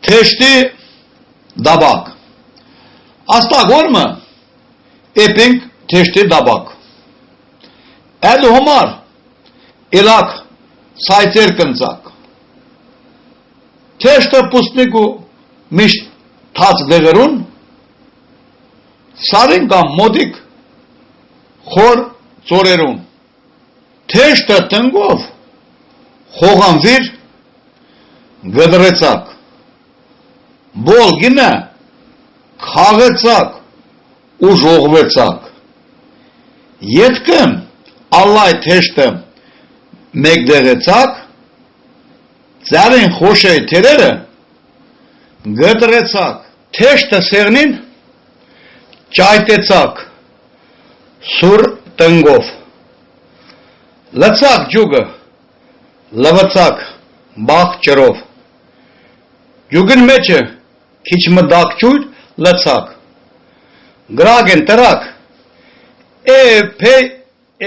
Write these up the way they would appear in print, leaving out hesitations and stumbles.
Թեշտի դաբակ Աստագորմը էպինք թեշտի դաբակ Էլ հոմար Իլակ սայտեր կնցակ Թեշտը պուսնիկու միշտ թաց դեղերուն Սարին կամ մոդիկ խոր ծորերուն Թեշտը տնգով խողանվիր գդրեցակ Բոլ գինը քաղեցակ ու ժողվեցակ Ետքն Ալլայ թեշտը մեկ դեղեցակ Ձարին խոշեի թերերը գդրեցակ Թեշտը սեղնին ճայտեցակ Սուր տնգով Լծակ ջուգը լվացակ բաղ ճրով Ջուգն մեջը քիչ մդակ ճույր լծակ Գրագ են տրակ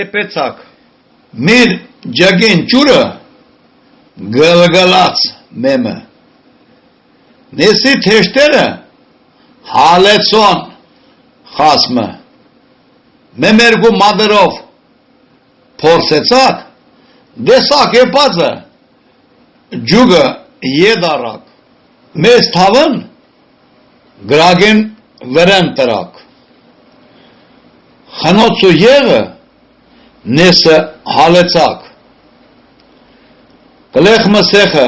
էպեցակ Միր ջագին ճուրը գլգլաց մեմը Նեսի թեշտերը հալեցոն խասմը Մեմերգու մադրով փորսեցակ Դեսակ էպածը ջուգը եդարակ Մեզ թավն գրագեն վրեն տրակ Խնոցու եղը նեսը հալեցակ Կլեղ մսեխը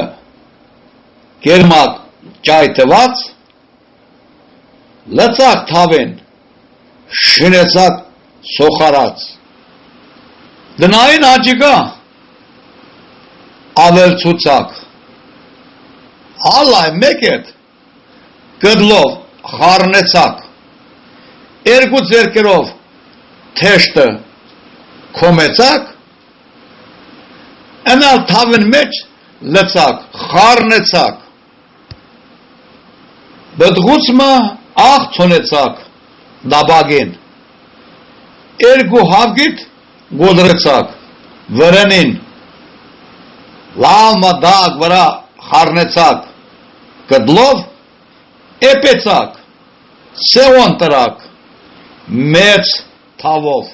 կերմակ ճայտված Լծակ թավեն շնեցակ սոխարած Դնային աջիկա ավելցուցակ Հալայ մեկ էտ գդլով խարնեցակ Երկու ձերքերով թեշտը կոմեցակ Ընալ թավն մեջ լծակ խարնեցակ Բդղուցմը աղ ծոնեցակ դաբագին Երկու հավգիտ գոդրեցակ վրենին Լավ մդակ վրա խարնեցակ գդլով էպեցակ սեոն տրակ մեծ թավով